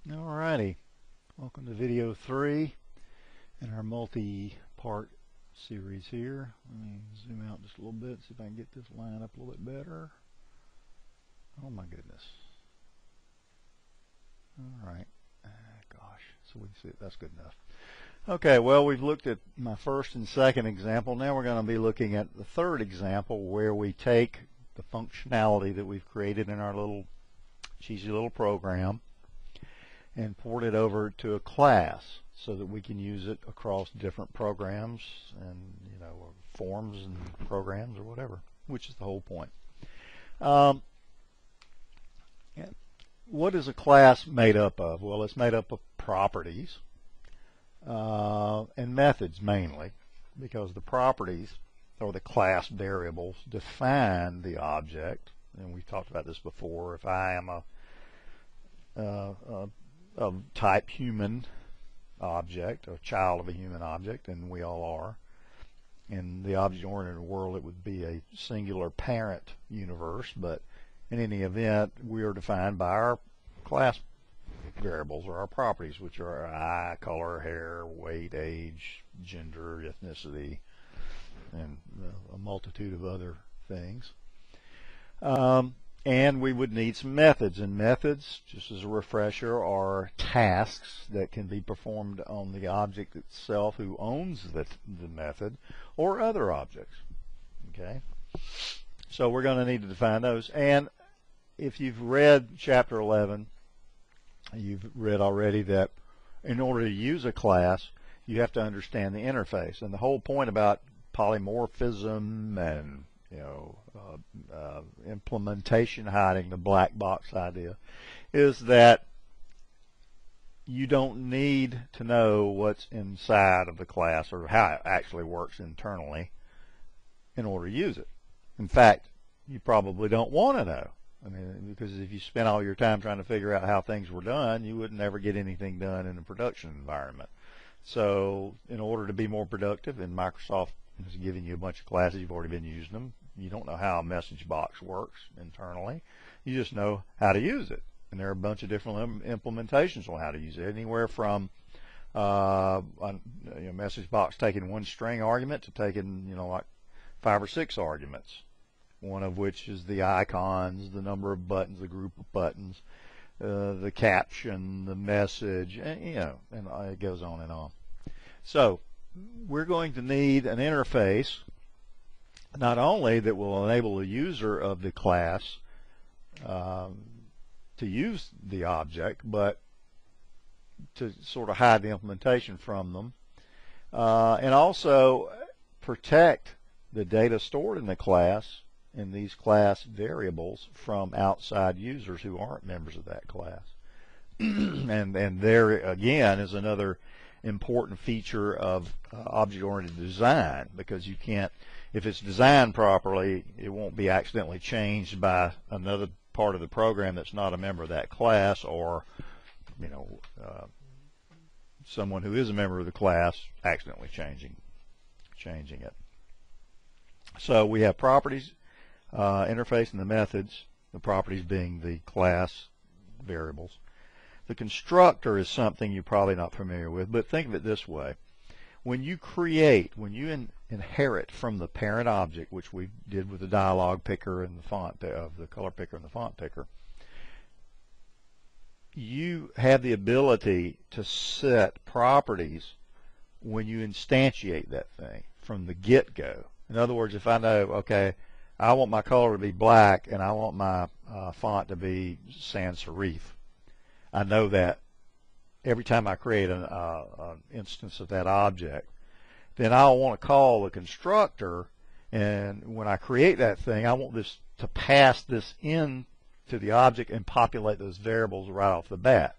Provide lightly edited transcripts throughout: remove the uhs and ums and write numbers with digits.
Alrighty, welcome to video 3 in our multi-part series here. Let me zoom out just a little bit, see if I can get this line up a little bit better. Oh my goodness. Alright, gosh, so we can see it. That's good enough. Okay, well, we've looked at my first and second example. Now we're going to be looking at the third example where we take the functionality that we've created in our little cheesy little program and port it over to a class so that we can use it across different programs and, or forms and programs or whatever, which is the whole point. What is a class made up of? Well, it's made up of properties and methods mainly, because the properties or the class variables define the object, and we've talked about this before. If I am of type human object, a child of a human object, and we all are. In the object-oriented world, it would be a singular parent universe, but in any event, we are defined by our class variables or our properties, which are our eye, color, hair, weight, age, gender, ethnicity, and a multitude of other things. And we would need some methods, and methods, just as a refresher, are tasks that can be performed on the object itself who owns the method or other objects. Okay, so we're going to need to define those. And if you've read chapter 11, you've read already that in order to use a class, you have to understand the interface. And the whole point about polymorphism and implementation hiding, the black box idea, is that you don't need to know what's inside of the class or how it actually works internally in order to use it. In fact, you probably don't want to know. I mean, because if you spent all your time trying to figure out how things were done, you wouldn't ever get anything done in a production environment. So in order to be more productive, and Microsoft is giving you a bunch of classes, you've already been using them. You don't know how a message box works internally. You just know how to use it. And there are a bunch of different implementations on how to use it. Anywhere from a message box taking one string argument to taking, like 5 or 6 arguments. One of which is the icons, the number of buttons, the group of buttons, the caption, the message, and it goes on and on. So we're going to need an interface not only that will enable the user of the class to use the object, but to sort of hide the implementation from them, and also protect the data stored in the class in these class variables from outside users who aren't members of that class. and there again is another important feature of object-oriented design, because you can't, if it's designed properly, it won't be accidentally changed by another part of the program that's not a member of that class, or someone who is a member of the class accidentally changing it. So we have properties, interface, and the methods, the properties being the class variables. The constructor is something you're probably not familiar with, but think of it this way. When you inherit from the parent object, which we did with the dialog picker and the font of the color picker and the font picker, you have the ability to set properties when you instantiate that thing from the get-go. In other words, if I know, okay, I want my color to be black and I want my font to be sans serif, I know that every time I create an instance of that object, then I'll want to call the constructor, and when I create that thing, I want this to pass this in to the object and populate those variables right off the bat.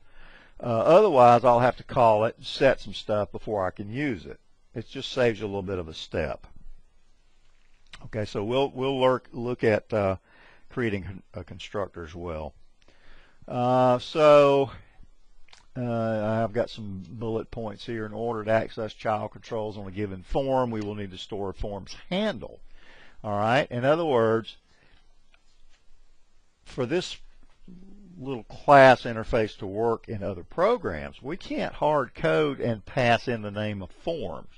Otherwise, I'll have to call it and set some stuff before I can use it. It just saves you a little bit of a step. Okay, so we'll look at creating a constructor as well. I've got some bullet points here. In order to access child controls on a given form, we will need to store a form's handle. All right. In other words, for this little class interface to work in other programs, we can't hard code and pass in the name of forms,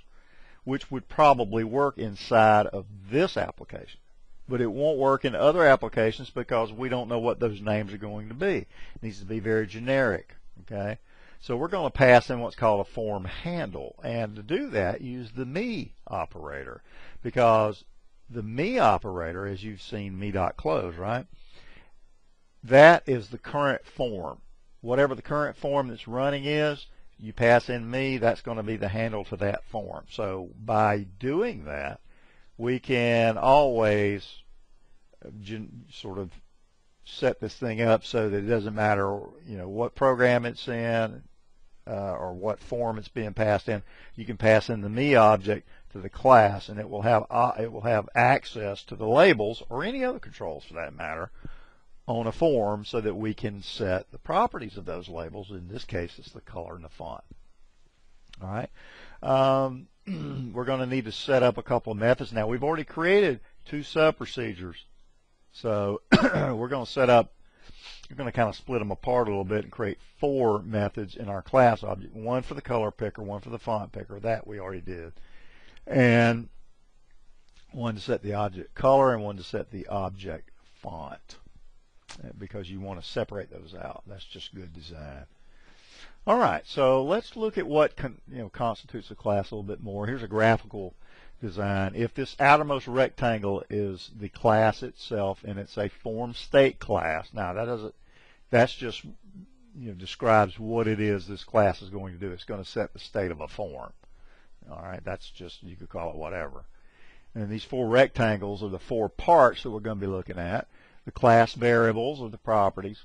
which would probably work inside of this application. But it won't work in other applications because we don't know what those names are going to be. It needs to be very generic. Okay? So we're going to pass in what's called a form handle. And to do that, use the me operator. Because the me operator, as you've seen me.close, right? That is the current form. Whatever the current form that's running is, you pass in me, that's going to be the handle to that form. So by doing that, we can always sort of set this thing up so that it doesn't matter, what program it's in or what form it's being passed in. You can pass in the me object to the class, and it will have access to the labels or any other controls for that matter on a form so that we can set the properties of those labels. In this case, it's the color and the font. All right. We're going to need to set up a couple of methods. Now, we've already created 2 sub-procedures. So we're going to kind of split them apart a little bit and create 4 methods in our class object. 1 for the color picker, 1 for the font picker. That we already did. And 1 to set the object color and 1 to set the object font, because you want to separate those out. That's just good design. All right, so let's look at what constitutes a class a little bit more. Here's a graphical design. If this outermost rectangle is the class itself and it's a form state class, now that's just describes what it is this class is going to do. It's going to set the state of a form. All right, that's just, you could call it whatever. And these 4 rectangles are the 4 parts that we're going to be looking at. The class variables are the properties.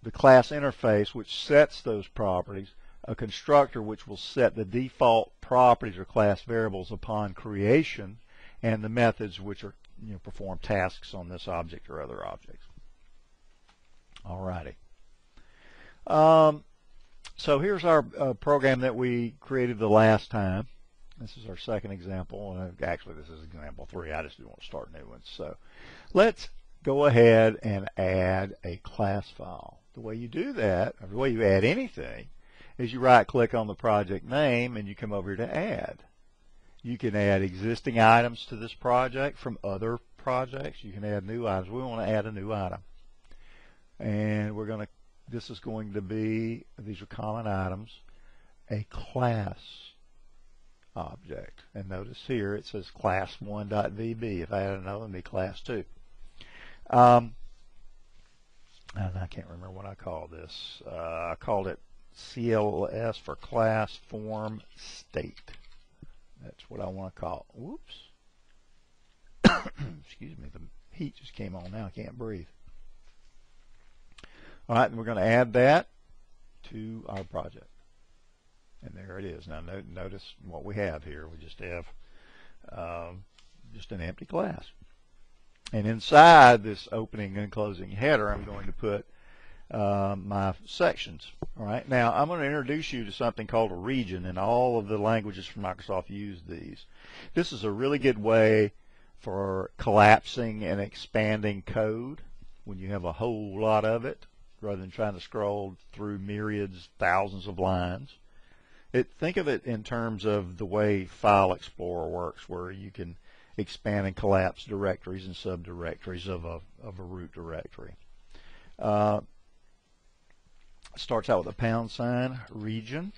The class interface, which sets those properties. A constructor, which will set the default properties or class variables upon creation. And the methods, which are perform tasks on this object or other objects. All righty. So here's our program that we created the last time. This is our second example, and actually this is example 3. I just didn't want to start new ones. So let's go ahead and add a class file. The way you do that, or the way you add anything, is you right-click on the project name and you come over here to add. You can add existing items to this project from other projects. You can add new items. We want to add a new item. And this is going to be, these are common items, a class object. And notice here it says class1.vb. If I add another, it'd be class 2. And I can't remember what I called this. I called it CLS for class form state. That's what I want to call it. Whoops. Excuse me, the heat just came on now. I can't breathe. All right, and we're going to add that to our project. And there it is. Now notice what we have here. We just have just an empty class. And inside this opening and closing header, I'm going to put my sections. All right. Now I'm going to introduce you to something called a region, and all of the languages from Microsoft use these. This is a really good way for collapsing and expanding code when you have a whole lot of it, rather than trying to scroll through myriads, thousands of lines. Think of it in terms of the way File Explorer works, where you can expand and collapse directories and subdirectories of a root directory. Starts out with a # region.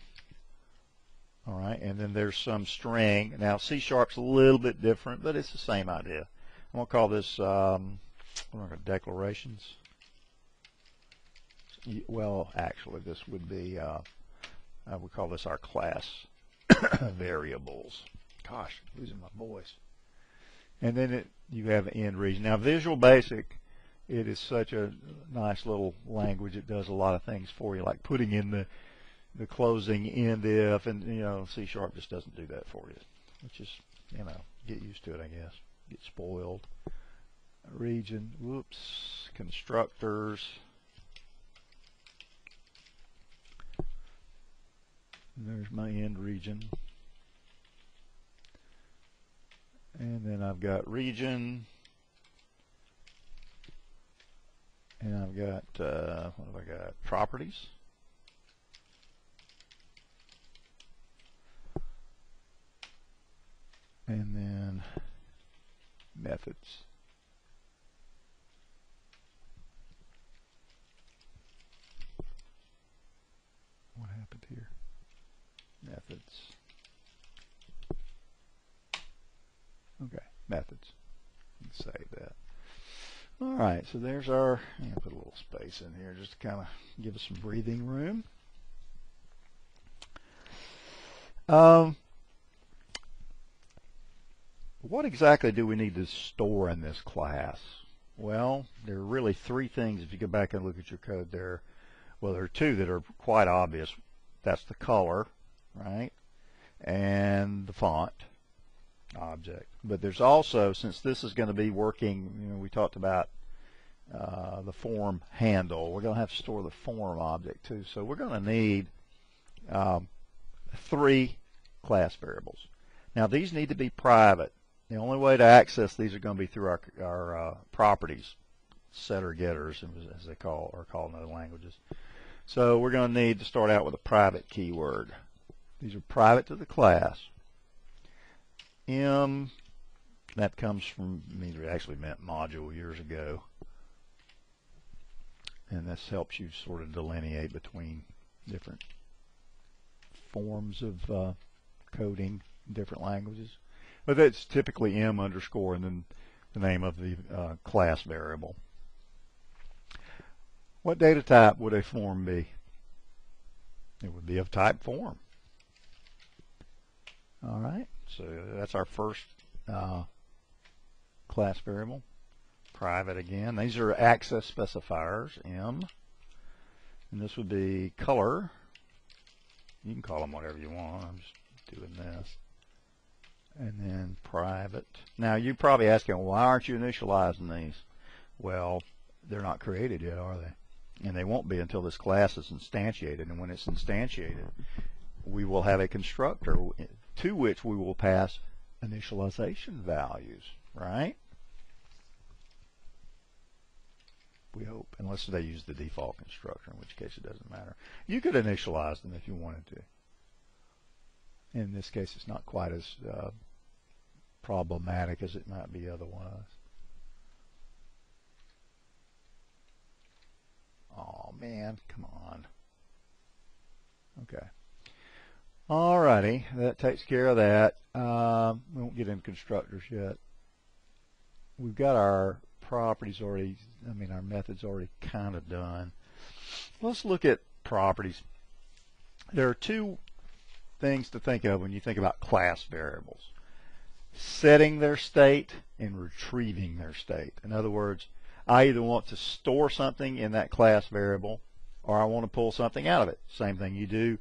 All right, and then there's some string. Now C#'s a little bit different, but it's the same idea. I'm going to call this declarations. Well, actually, this would be, I would call this our class variables. Gosh, losing my voice. And then you have end region. Now, Visual Basic, it is such a nice little language. It does a lot of things for you, like putting in the closing end if, and C# just doesn't do that for you. Which is, get used to it, I guess. Get spoiled. Region, whoops, constructors. There's my end region. And then I've got region. And I've I've got, what have I got? Properties. And then methods. What happened here? Methods. Okay, methods. Let's save that. All right, so there's our, I'm going to put a little space in here just to kind of give us some breathing room. What exactly do we need to store in this class? Well, there are really three things if you go back and look at your code there. Well, there are two that are quite obvious. That's the color, right, and the font object. But there's also, since this is going to be working, we talked about the form handle. We're going to have to store the form object too. So we're going to need three class variables. Now these need to be private. The only way to access these are going to be through our properties, setter getters, as they are called in other languages. So we're going to need to start out with a private keyword. These are private to the class. M, that comes from, it actually meant module years ago. And this helps you sort of delineate between different forms of coding in different languages. But that's typically M underscore and then the name of the class variable. What data type would a form be? It would be of type form. All right, so that's our first class variable. Private again. These are access specifiers, M. And this would be color. You can call them whatever you want. I'm just doing this. And then private. Now you're probably asking, why aren't you initializing these? Well, they're not created yet, are they? And they won't be until this class is instantiated. And when it's instantiated, we will have a constructor to which we will pass initialization values, right? We hope, unless they use the default constructor, in which case it doesn't matter. You could initialize them if you wanted to. In this case, it's not quite as problematic as it might be otherwise. Oh man, come on. Okay. Alrighty, that takes care of that. We won't get into constructors yet. We've got our properties already, our methods already kind of done. Let's look at properties. There are two things to think of when you think about class variables. Setting their state and retrieving their state. In other words, I either want to store something in that class variable or I want to pull something out of it. Same thing you do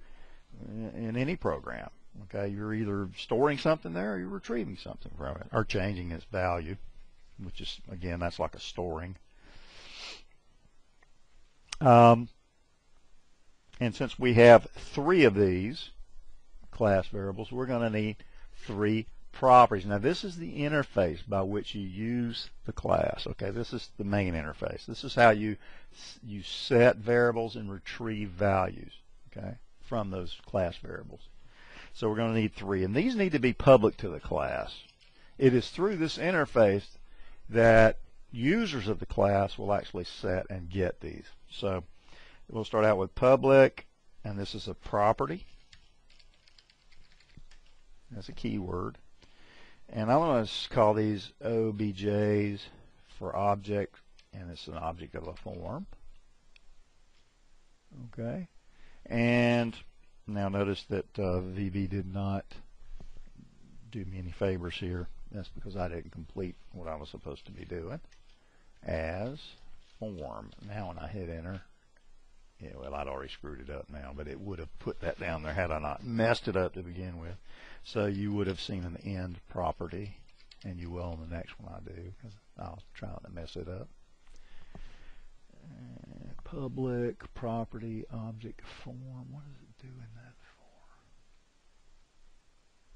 in any program. Okay, you're either storing something there or you're retrieving something from it or changing its value, which is, again, that's like a storing. And since we have three of these class variables, we're going to need three properties. Now this is the interface by which you use the class. Okay, this is the main interface. This is how you set variables and retrieve values, okay, from those class variables. So we're going to need three, and these need to be public to the class. It is through this interface that users of the class will actually set and get these. So we'll start out with public, and this is a property. That's a keyword. And I'm going to call these OBJs for object, and it's an object of a form. Okay. And now notice that VB did not do me any favors here. That's because I didn't complete what I was supposed to be doing. As form. Now when I hit enter, yeah, well, I'd already screwed it up now, but it would have put that down there had I not messed it up to begin with. So you would have seen an end property, and you will on the next one I do, because I'll try not to mess it up. Public property object form. What is it doing that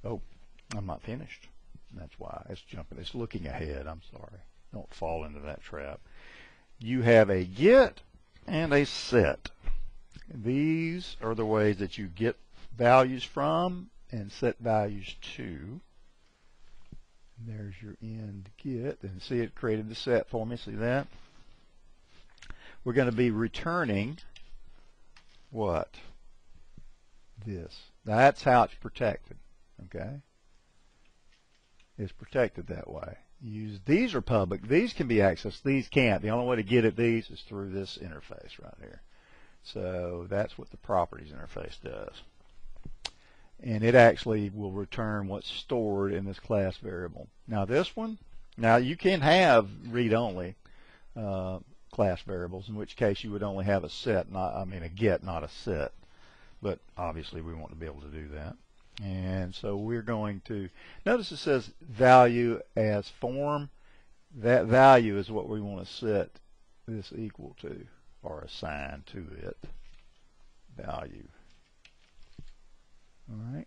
for? Oh, I'm not finished. That's why it's jumping. It's looking ahead. I'm sorry. Don't fall into that trap. you have a get and a set. These are the ways that you get values from and set values to. There's your end get, and see it created the set for me. See that? We're going to be returning what? This. That's how it's protected. Okay? It's protected that way. These are public. These can be accessed. These can't. The only way to get at these is through this interface right here. So that's what the properties interface does. And it actually will return what's stored in this class variable. Now this one, now you can have read-only class variables, in which case you would only have a set, a get, not a set. But obviously we want to be able to do that. And so we're going to, notice it says value as form. That value is what we want to set this equal to, or assign to it, value. All right.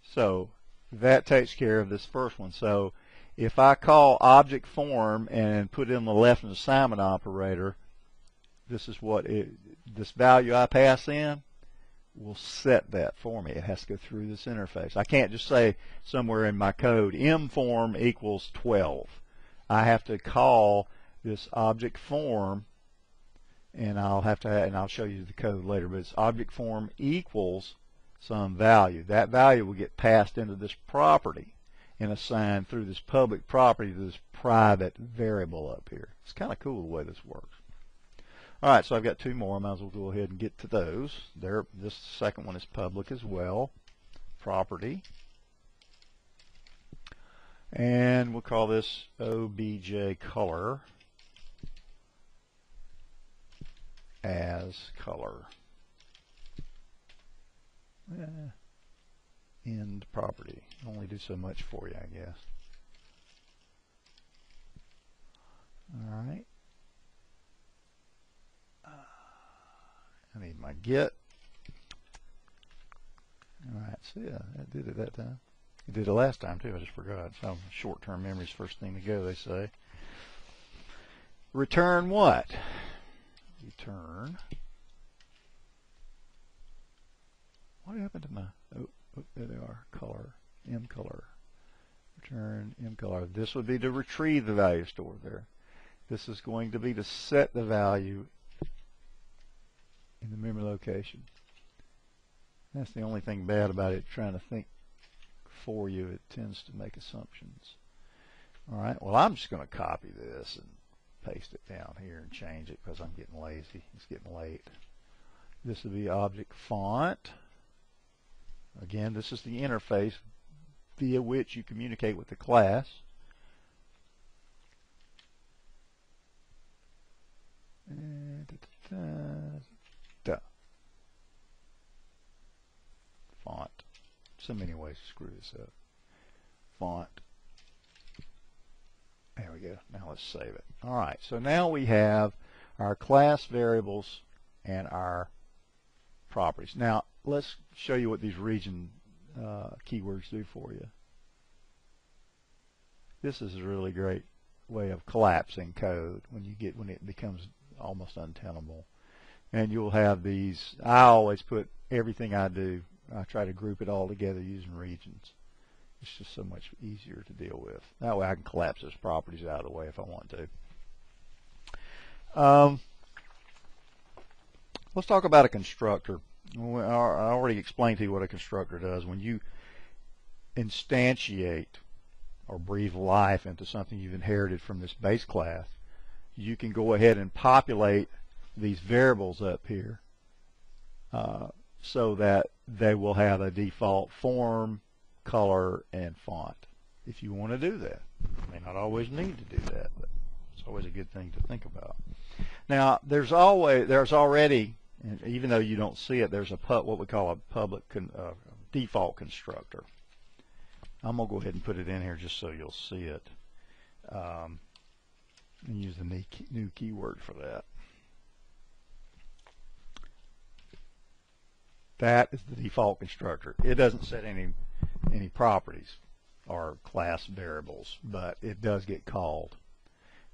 So that takes care of this first one. So if I call object form and put in the left assignment operator, this is what this value I pass in will set that for me. It has to go through this interface. I can't just say somewhere in my code mform equals 12. I have to call this object form, and I'll show you the code later, but it's object form equals some value. That value will get passed into this property and assigned through this public property to this private variable up here. It's kind of cool the way this works. All right, so I've got two more. I might as well go ahead and get to those. This second one is public as well, property. And we'll call this obj color as color. End property. Only do so much for you, I guess. All right. I need my get. All right, see, that did it that time. It did it last time too. I just forgot. So short-term memory's first thing to go, they say. Return what? Return. What happened to my? Oh, there they are. Color. M color. Return M color. This would be to retrieve the value stored there. This is going to be to set the value in the memory location. That's the only thing bad about it, trying to think for you. It tends to make assumptions. All right, well, I'm just going to copy this and paste it down here and change it because I'm getting lazy. It's getting late. This will be object font. Again, this is the interface via which you communicate with the class. Font. So many ways to screw this up. Font. There we go. Now let's save it. All right. So now we have our class variables and our properties. Now let's show you what these region keywords do for you. This is a really great way of collapsing code when it becomes almost untenable. And you'll have these. I always put everything I do. I try to group it all together using regions. It's just so much easier to deal with. That way I can collapse those properties out of the way if I want to. Let's talk about a constructor. I already explained to you what a constructor does. When you instantiate or breathe life into something you've inherited from this base class, you can go ahead and populate these variables up here so that they will have a default form, color, and font if you want to do that. You may not always need to do that, but it's always a good thing to think about. Now, there's already, even though you don't see it, there's what we call a public default constructor. I'm going to go ahead and put it in here just so you'll see it. And use the new keyword for that. That is the default constructor. It doesn't set any properties or class variables, but it does get called.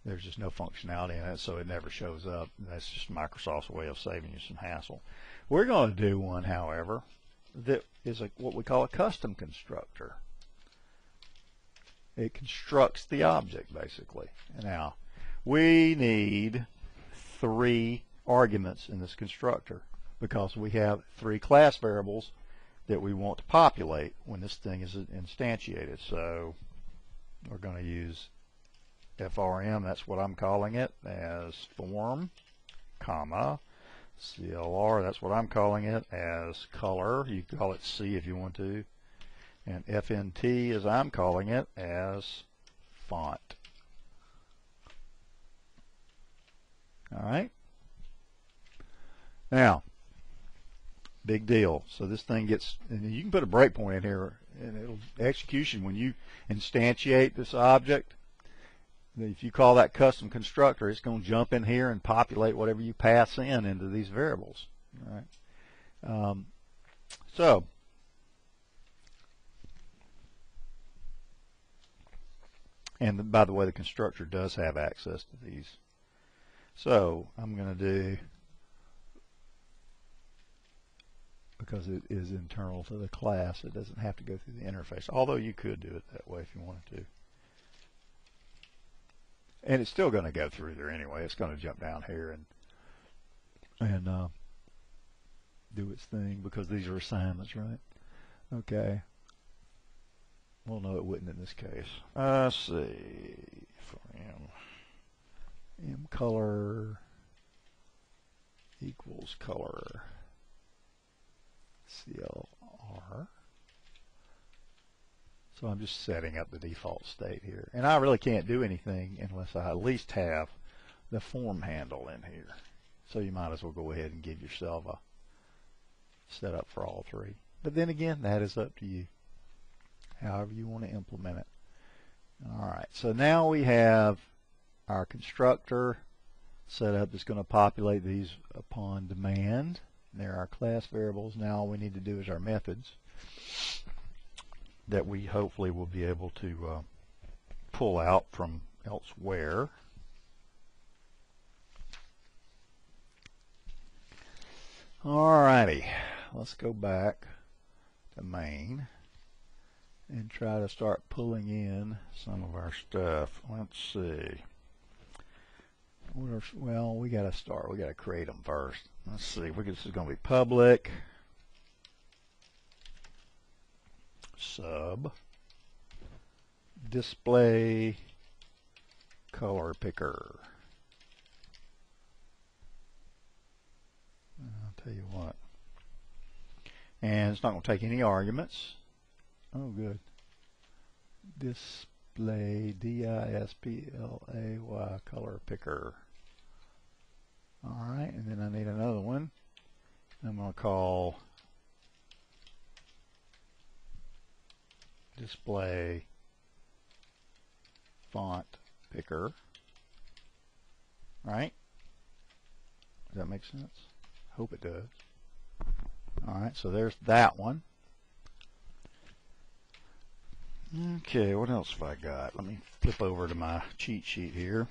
there's just no functionality in it, so it never shows up. That's just Microsoft's way of saving you some hassle. We're going to do one, however, that is what we call a custom constructor. It constructs the object, basically. Now, we need 3 arguments in this constructor because we have 3 class variables that we want to populate when this thing is instantiated. So we're going to use FRM, that's what I'm calling it, as form, comma, CLR, that's what I'm calling it, as color. You can call it C if you want to. And FNT, as I'm calling it, as font. All right. Now, big deal. So this thing gets, and you can put a breakpoint in here, and it'll execution when you instantiate this object. If you call that custom constructor, it's going to jump in here and populate whatever you pass in into these variables. All right. So and by the way, the constructor does have access to these. So I'm going to do, because it is internal to the class, it doesn't have to go through the interface, although you could do it that way if you wanted to. And it's still going to go through there anyway. It's going to jump down here and do its thing because these are assignments, right? Okay. Well, no, it wouldn't in this case. Let's see. For M color equals color CLR. So I'm just setting up the default state here. And I really can't do anything unless I at least have the form handle in here. So you might as well go ahead and give yourself a setup for all 3. But then again, that is up to you, however you want to implement it. All right, so now we have our constructor set up that's going to populate these upon demand. They're our class variables. Now all we need to do is our methods that we hopefully will be able to pull out from elsewhere. Alrighty, let's go back to main and try to start pulling in some of our stuff. Let's see. Well, we got to start. We got to create them first. Let's see. This is going to be public sub display color picker. I'll tell you what. And it's not going to take any arguments. Oh, good. Display, D-I-S-P-L-A-Y, color picker. All right, and then I need another one. I'm going to call display font picker. Right? Does that make sense? Hope it does. All right, so there's that one. Okay, what else have I got? Let me flip over to my cheat sheet here.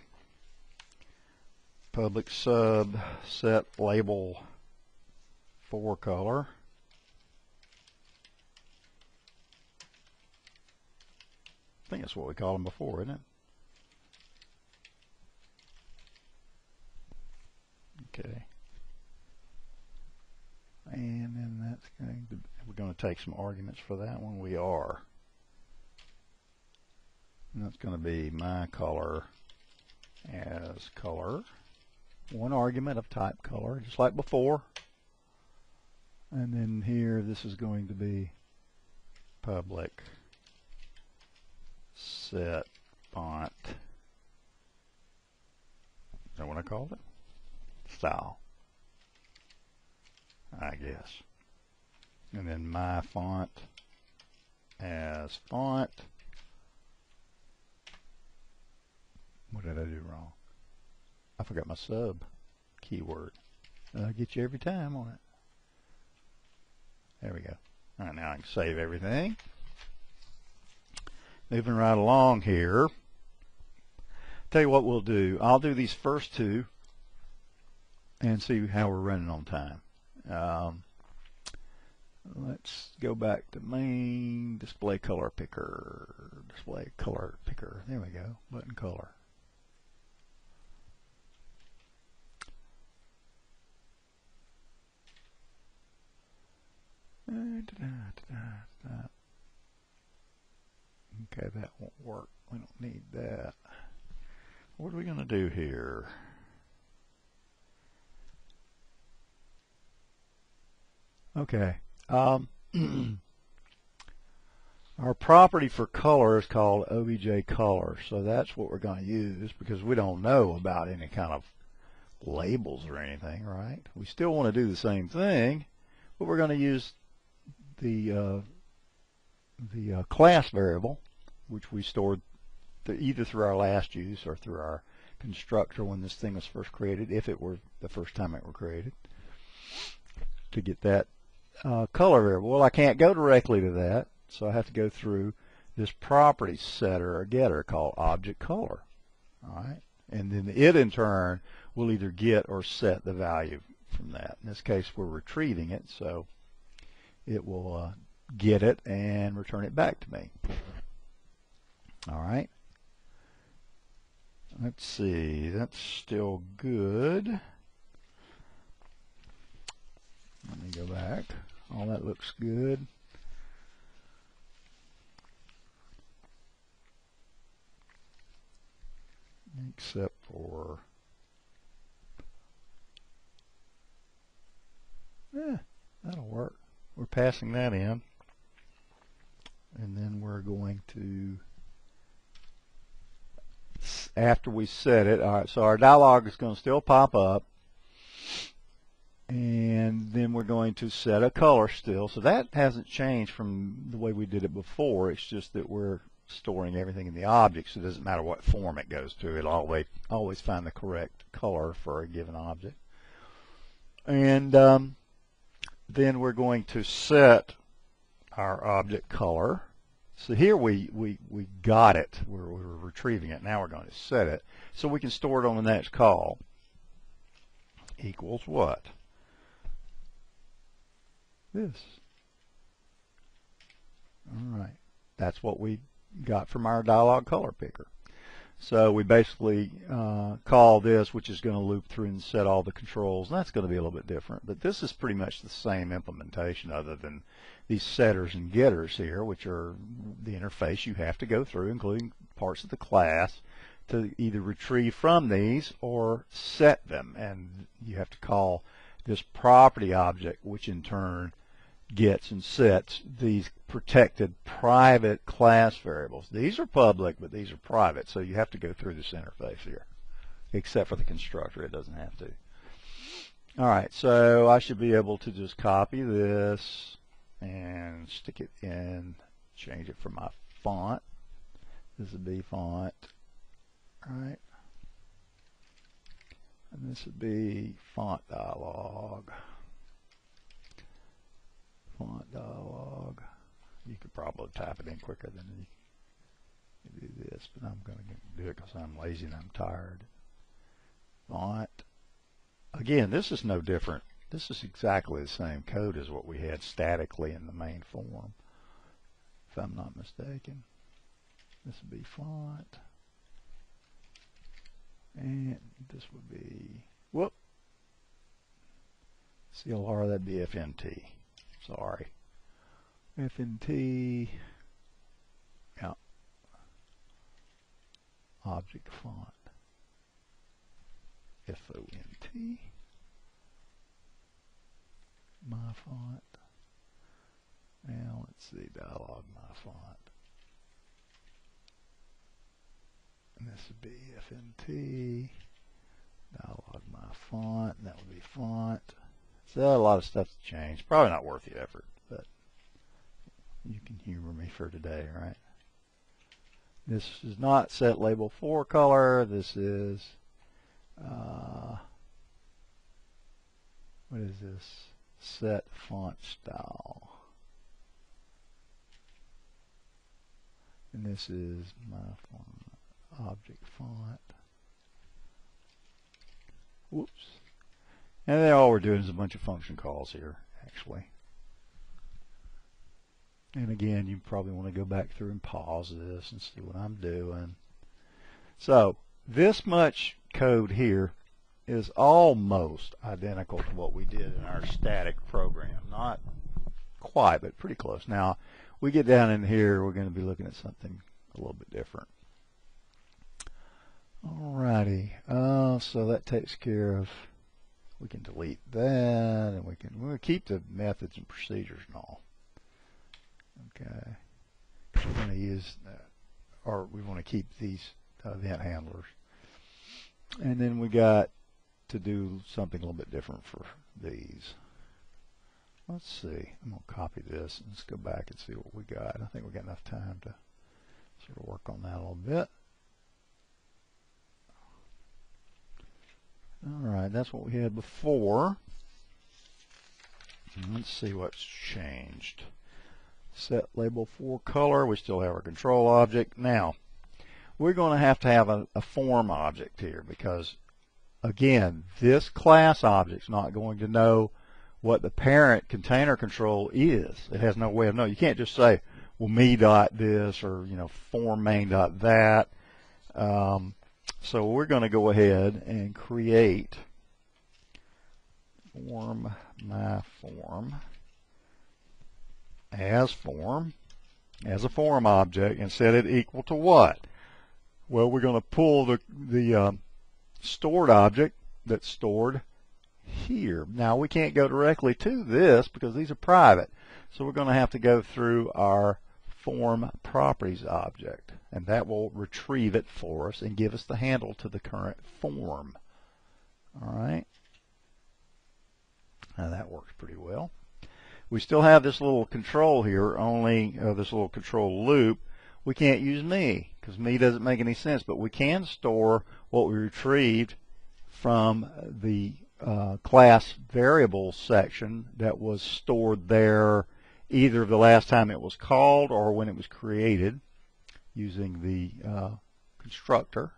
Public sub set label for color. I think that's what we called them before, isn't it? Okay. And then that's going to, we're going to take some arguments for that one. We are. And that's going to be my color as color. One argument of type color, just like before. And then here, this is going to be public set font. Is that what I called it? Style, I guess. And then my font as font. What did I do wrong? I forgot my sub keyword. I get you every time on it. There we go. All right, now I can save everything. Moving right along here. Tell you what we'll do. I'll do these first two and see how we're running on time. Let's go back to main, display color picker, display color picker. There we go, button color. Okay, that won't work. We don't need that. What are we going to do here? Okay. Our property for color is called OBJ color, so that's what we're going to use because we don't know about any kind of labels or anything, right? We still want to do the same thing, but we're going to use the class variable, which we stored either through our last use or through our constructor when this thing was first created, if it were the first time it were created, to get that color variable. Well, I can't go directly to that, so I have to go through this property setter or getter called object color. All right, and then it in turn will either get or set the value from that. In this case, we're retrieving it, so it will get it and return it back to me. All right. Let's see, that's still good. Let me go back. All that looks good. Except for, that'll work. We're passing that in. And then we're going to, after we set it, all right, so our dialog is going to still pop up. And then we're going to set a color still. So that hasn't changed from the way we did it before. It's just that we're storing everything in the object, so it doesn't matter what form it goes to. It'll always find the correct color for a given object. And then we're going to set our object color. So here we got it. We're retrieving it. Now we're going to set it. So we can store it on the next call. Equals what? This. All right. That's what we got from our dialog color picker. So we basically call this, which is going to loop through and set all the controls. And that's going to be a little bit different. But this is pretty much the same implementation other than these setters and getters here, which are the interface you have to go through, including parts of the class, to either retrieve from these or set them. And you have to call this property object, which in turn gets and sets these protected private class variables. These are public, but these are private, so you have to go through this interface here. Except for the constructor, it doesn't have to. All right, so I should be able to just copy this and stick it in, change it for my font. This would be font, all right? And this would be font dialog. Font dialog. You could probably type it in quicker than you do this, but I'm going to do it because I'm lazy and I'm tired. Font. Again, this is no different. This is exactly the same code as what we had statically in the main form, if I'm not mistaken. This would be font. And this would be, whoop, CLR, that'd be FNT. Sorry. FNT, yeah, object font, FONT, my font. Now let's see, dialog my font. And this would be FNT, dialog my font, and that would be font. So a lot of stuff to change. Probably not worth the effort, but you can humor me for today, right? This is not set label for color. This is, what is this? Set font style. And this is my font, object font. Whoops. And then all we're doing is a bunch of function calls here, actually. And again, you probably want to go back through and pause this and see what I'm doing. So this much code here is almost identical to what we did in our static program. Not quite, but pretty close. Now, we get down in here, we're going to be looking at something a little bit different. Alrighty, so that takes care of, we can delete that, and we'll keep the methods and procedures and all. Okay, we're going to use that, or we want to keep these event handlers. And then we got to do something a little bit different for these. Let's see, I'm going to copy this and let's go back and see what we got. I think we got enough time to sort of work on that a little bit. Alright, that's what we had before. Let's see what's changed. Set label for color. We still have our control object. Now, we're going to have a form object here because, again, this class object's not going to know what the parent container control is. It has no way of knowing. You can't just say, well, me.this or, form main.that. So we're going to go ahead and create form my form as a form object and set it equal to what? Well, we're going to pull the stored object that's stored here. Now we can't go directly to this because these are private. So we're going to have to go through our form properties object, and that will retrieve it for us and give us the handle to the current form. All right. Now that works pretty well. We still have this little control here, only this little control loop. We can't use me because me doesn't make any sense, but we can store what we retrieved from the class variables section that was stored there either the last time it was called or when it was created using the constructor.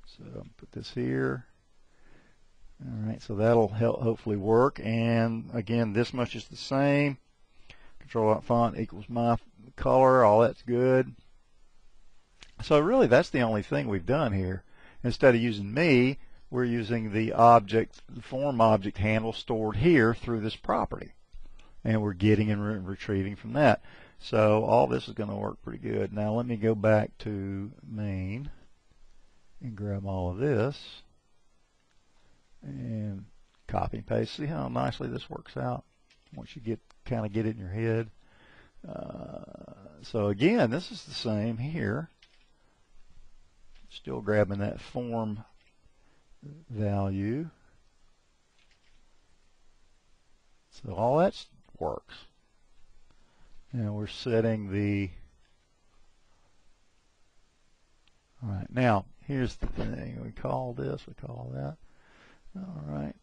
So I'll put this here. All right, so that'll help hopefully work. And again, this much is the same. Control font equals my color. All that's good. So really, that's the only thing we've done here. Instead of using me, we're using the object, the form object handle stored here through this property, and we're getting and retrieving from that. So all this is going to work pretty good. Now let me go back to main and grab all of this and copy and paste. See how nicely this works out once you kind of get it in your head. So again, this is the same here. Still grabbing that form value. So all that works. And we're setting the, all right, now here's the thing. We call this, we call that. All right,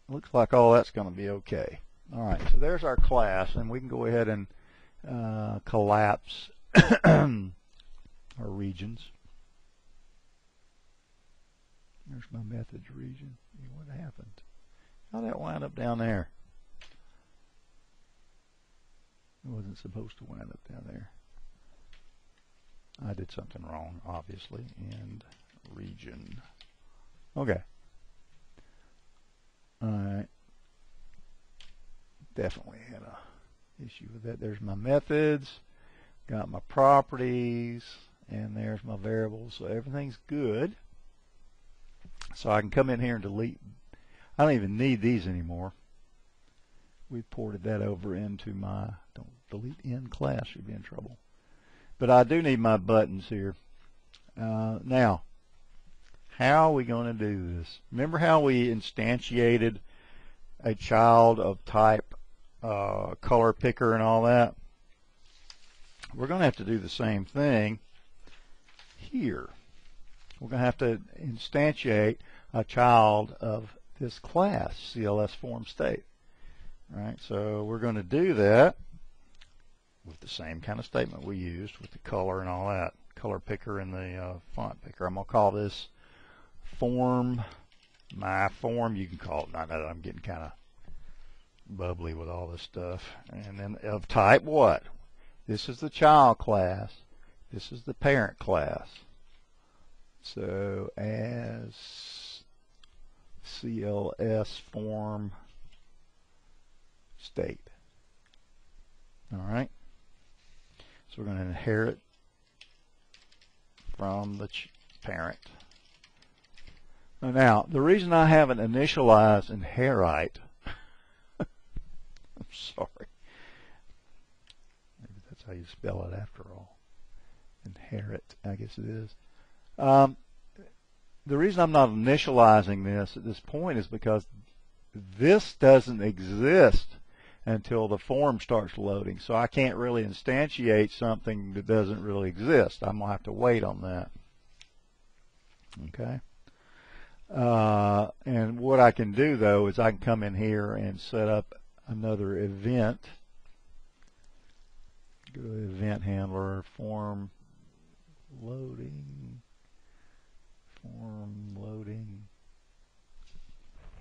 looks like all that's going to be okay. All right, so there's our class, and we can go ahead and collapse our regions. There's my methods region. What happened? How'd that wind up down there? It wasn't supposed to wind up down there. I did something wrong, obviously. And region. Okay. Alright. Definitely had a issue with that. There's my methods. Got my properties. And there's my variables. So everything's good. So I can come in here and delete. I don't even need these anymore. We ported that over into my, don't delete in class, you'd be in trouble. But I do need my buttons here. Now, how are we going to do this? Remember how we instantiated a child of type color picker and all that? We're going to have to do the same thing here. We're going to have to instantiate a child of this class, CLS form state. All right, so we're going to do that with the same kind of statement we used with the color and all that, color picker and the font picker. I'm going to call this form my form, you can call it, I know that I'm getting kind of bubbly with all this stuff. And then of type what? This is the child class. This is the parent class. So as CLS form state. All right. So we're going to inherit from the parent. Now, the reason I haven't initialized inherit, I'm sorry. Maybe that's how you spell it after all. Inherit, I guess it is. The reason I'm not initializing this at this point is because this doesn't exist until the form starts loading. So I can't really instantiate something that doesn't really exist. I'm going to have to wait on that. Okay. And what I can do, though, is I can come in here and set up another event. Go to event handler, form loading. Form loading.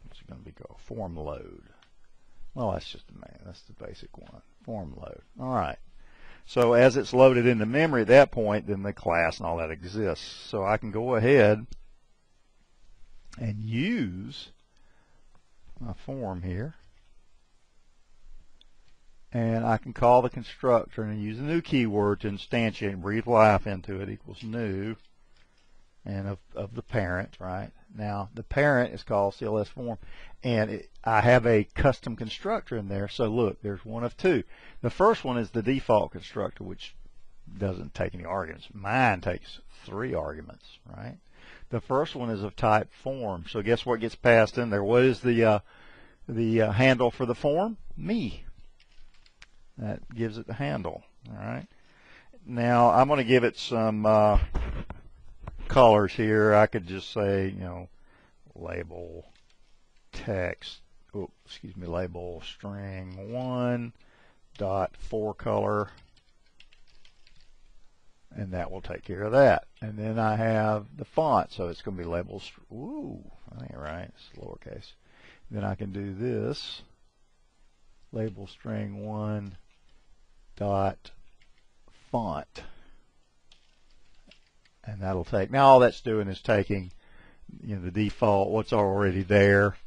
What's it going to be called? Form load. Well, that's just that's the basic one. Form load. All right. So as it's loaded into memory at that point, then the class and all that exists. So I can go ahead and use my form here. And I can call the constructor and use a new keyword to instantiate and breathe life into it equals new. And of the parent, right? Now, the parent is called CLS form, and I have a custom constructor in there. So look, there's one of two. The first one is the default constructor, which doesn't take any arguments. Mine takes 3 arguments, right? The first one is of type form. So guess what gets passed in there? What is the handle for the form? Me. That gives it the handle, all right? Now, I'm going to give it some colors here. I could just say, you know, label text, label string 1 dot 4color, and that will take care of that. And then I have the font, so it's going to be labeled, that ain't right, it's lowercase. Then I can do this, label string 1 dot font. And that'll take, now all that's doing is taking, you know, the default, what's already there.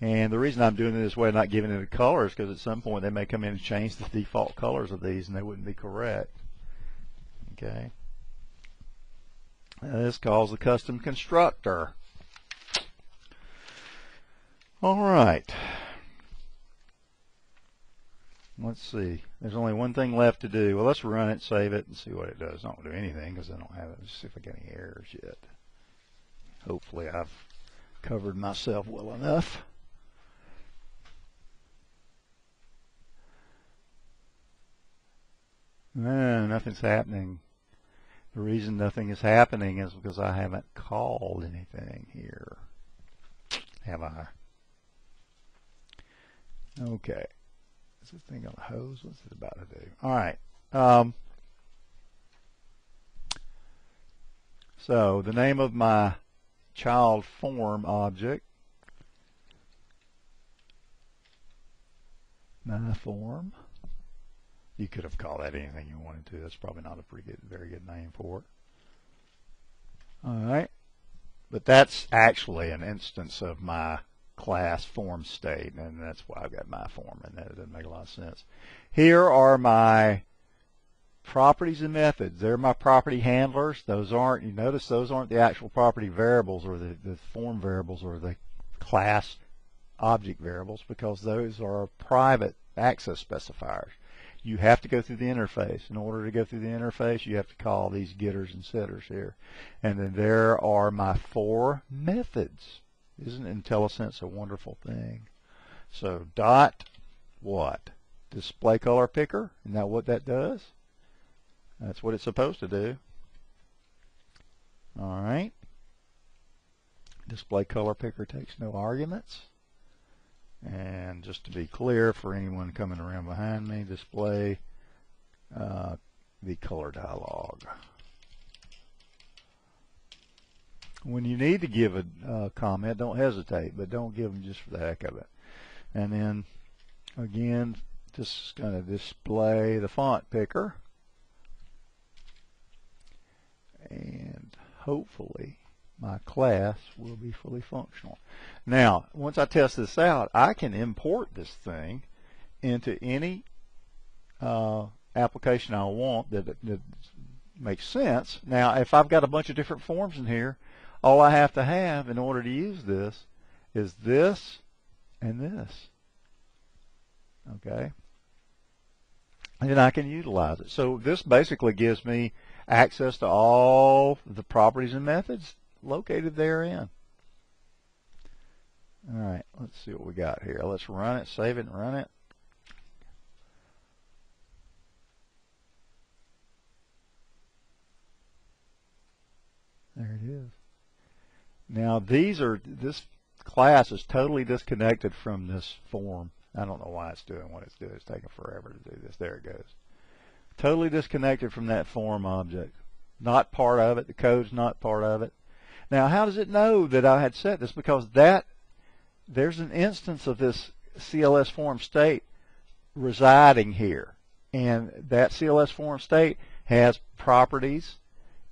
And the reason I'm doing it this way, not giving it a color, is because at some point they may come in and change the default colors of these and they wouldn't be correct. Okay. Now this calls the custom constructor. All right. Let's see. There's only one thing left to do. Well, let's run it, save it, and see what it does. I don't do anything because I don't have it. Let's see if I get any errors yet. Hopefully I've covered myself well enough. No, nothing's happening. The reason nothing is happening is because I haven't called anything here. Have I? Okay. Is this thing on a hose? What's it about to do? All right. So the name of my child form object, my form. You could have called that anything you wanted to. That's probably not a very good name for it. All right. But that's actually an instance of my class form state, and that's why I've got my form, and that doesn't make a lot of sense. Here are my properties and methods. They're my property handlers. Those aren't, you notice those aren't the actual property variables or the form variables or the class object variables, because those are private access specifiers. You have to go through the interface. In order to go through the interface, you have to call these getters and setters here. And then there are my 4 methods. Isn't IntelliSense a wonderful thing? So dot what? Display color picker? Isn't that what that does? That's what it's supposed to do. All right. Display color picker takes no arguments. And just to be clear for anyone coming around behind me, display the color dialog. when you need to give a comment, don't hesitate, but don't give them just for the heck of it. And then, again, just going to display the font picker. And hopefully my class will be fully functional. Now, once I test this out, I can import this thing into any application I want that makes sense. Now, if I've got a bunch of different forms in here, all I have to have in order to use this is this and this. Okay? And then I can utilize it. So this basically gives me access to all the properties and methods located therein. All right, let's see what we got here. Let's run it, save it, and run it. There it is. Now this class is totally disconnected from this form. I don't know why it's doing what it's doing. It's taking forever to do this. There it goes. Totally disconnected from that form object. Not part of it. The code's not part of it. Now, how does it know that I had set this? Because there's an instance of this CLS form state residing here. And that CLS form state has properties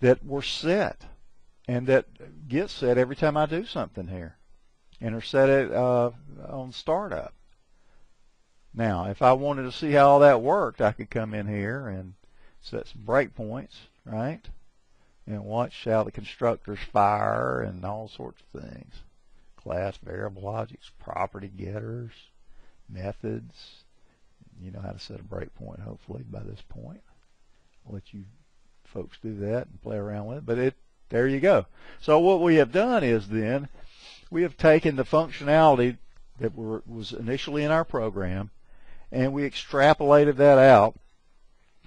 that were set and that get set every time I do something here and are set on startup. Now, if I wanted to see how all that worked, I could come in here and set some breakpoints, right? And watch how the constructors fire and all sorts of things. Class, variable objects, property getters, methods. You know how to set a breakpoint, hopefully, by this point. I'll let you folks do that and play around with it. But there you go. So what we have done is then we have taken the functionality that was initially in our program, and we extrapolated that out.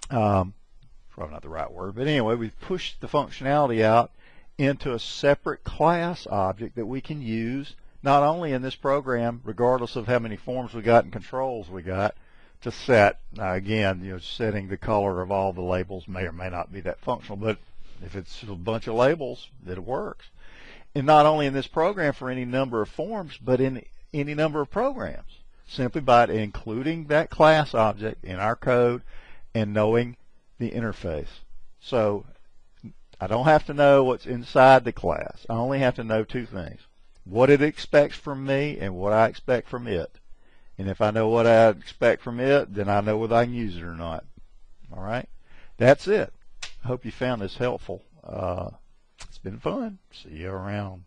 Probably not the right word, but anyway, we've pushed the functionality out into a separate class object that we can use not only in this program, regardless of how many forms we got and controls we got, to set. Now again, setting the color of all the labels may or may not be that functional, but if it's a bunch of labels, it works. And not only in this program for any number of forms, but in any number of programs, simply by including that class object in our code and knowing the interface. So I don't have to know what's inside the class. I only have to know two things: what it expects from me and what I expect from it. And if I know what I expect from it, then I know whether I can use it or not. All right? That's it. I hope you found this helpful. It's been fun. See you around.